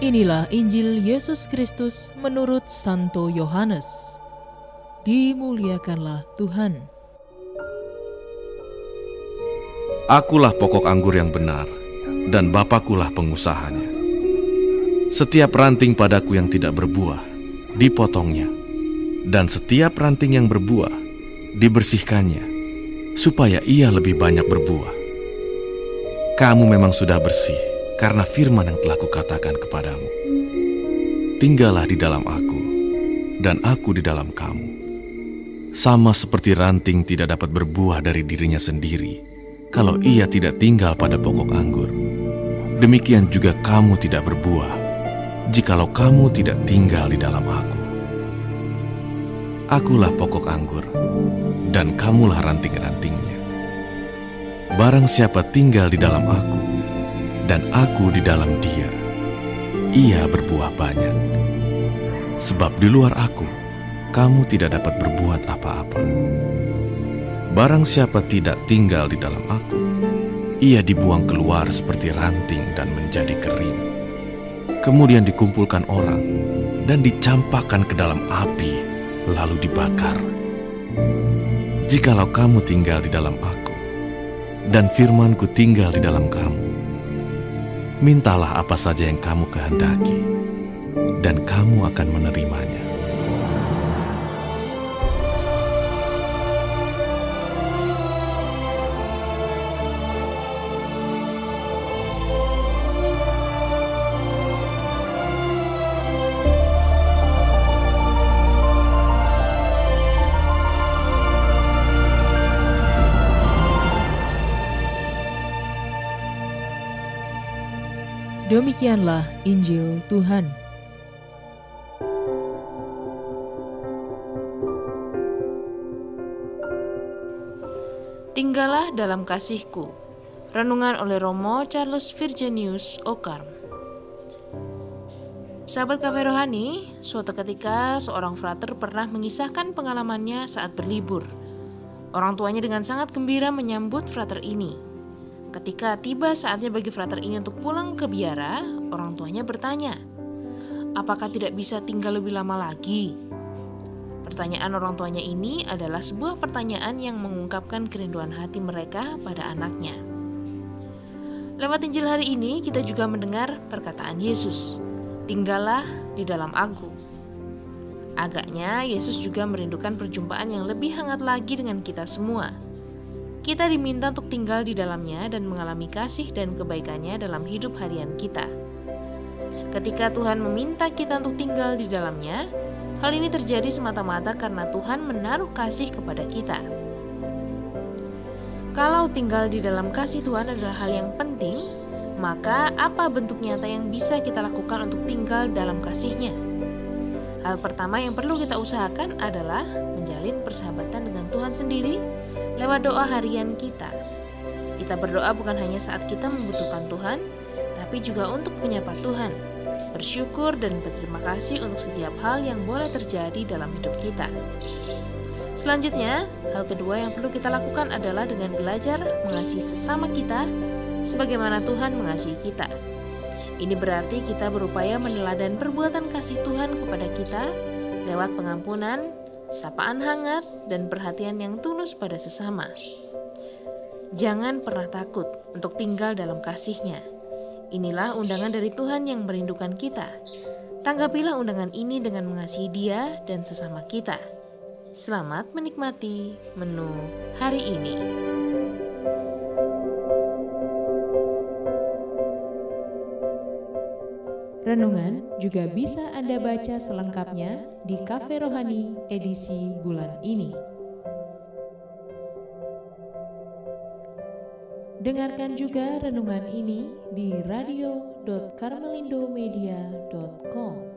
Inilah Injil Yesus Kristus menurut Santo Yohanes. Dimuliakanlah Tuhan. Akulah pokok anggur yang benar, dan Bapakulah pengusahanya. Setiap ranting padaku yang tidak berbuah, dipotongnya, dan setiap ranting yang berbuah, dibersihkannya, supaya ia lebih banyak berbuah. Kamu memang sudah bersih, karena firman yang telah kukatakan kepadamu. Tinggallah di dalam aku, dan aku di dalam kamu. Sama seperti ranting tidak dapat berbuah dari dirinya sendiri, kalau ia tidak tinggal pada pokok anggur. Demikian juga kamu tidak berbuah, jikalau kamu tidak tinggal di dalam aku. Akulah pokok anggur, dan kamulah ranting-rantingnya. Barang siapa tinggal di dalam aku, dan aku di dalam dia, ia berbuah banyak. Sebab di luar aku, kamu tidak dapat berbuat apa-apa. Barang siapa tidak tinggal di dalam aku, ia dibuang keluar seperti ranting dan menjadi kering. Kemudian dikumpulkan orang dan dicampakkan ke dalam api, lalu dibakar. Jikalau kamu tinggal di dalam aku, dan firman-Ku tinggal di dalam kamu, mintalah apa saja yang kamu kehendaki, dan kamu akan menerimanya. Demikianlah Injil Tuhan. Tinggallah dalam kasih-Ku. Renungan oleh Romo Charles Virginius Ocarm. Sahabat Cafe Rohani, suatu ketika seorang frater pernah mengisahkan pengalamannya saat berlibur. Orang tuanya dengan sangat gembira menyambut frater ini. Ketika tiba saatnya bagi frater ini untuk pulang ke biara, orang tuanya bertanya, apakah tidak bisa tinggal lebih lama lagi? Pertanyaan orang tuanya ini adalah sebuah pertanyaan yang mengungkapkan kerinduan hati mereka pada anaknya. Lewat Injil hari ini kita juga mendengar perkataan Yesus, tinggallah di dalam aku. Agaknya Yesus juga merindukan perjumpaan yang lebih hangat lagi dengan kita semua. Kita diminta untuk tinggal di dalamnya dan mengalami kasih dan kebaikannya dalam hidup harian kita. Ketika Tuhan meminta kita untuk tinggal di dalamnya, hal ini terjadi semata-mata karena Tuhan menaruh kasih kepada kita. Kalau tinggal di dalam kasih Tuhan adalah hal yang penting, maka apa bentuk nyata yang bisa kita lakukan untuk tinggal dalam kasih-Nya? Hal pertama yang perlu kita usahakan adalah menjalin persahabatan dengan Tuhan sendiri lewat doa harian kita. Kita berdoa bukan hanya saat kita membutuhkan Tuhan, tapi juga untuk menyapa Tuhan, bersyukur dan berterima kasih untuk setiap hal yang boleh terjadi dalam hidup kita. Selanjutnya, hal kedua yang perlu kita lakukan adalah dengan belajar mengasihi sesama kita sebagaimana Tuhan mengasihi kita. Ini berarti kita berupaya meneladan perbuatan kasih Tuhan kepada kita lewat pengampunan, sapaan hangat, dan perhatian yang tulus pada sesama. Jangan pernah takut untuk tinggal dalam kasih-Nya. Inilah undangan dari Tuhan yang merindukan kita. Tanggapilah undangan ini dengan mengasihi Dia dan sesama kita. Selamat menikmati menu hari ini. Renungan juga bisa Anda baca selengkapnya di Cafe Rohani edisi bulan ini. Dengarkan juga renungan ini di radio.karmelindomedia.com.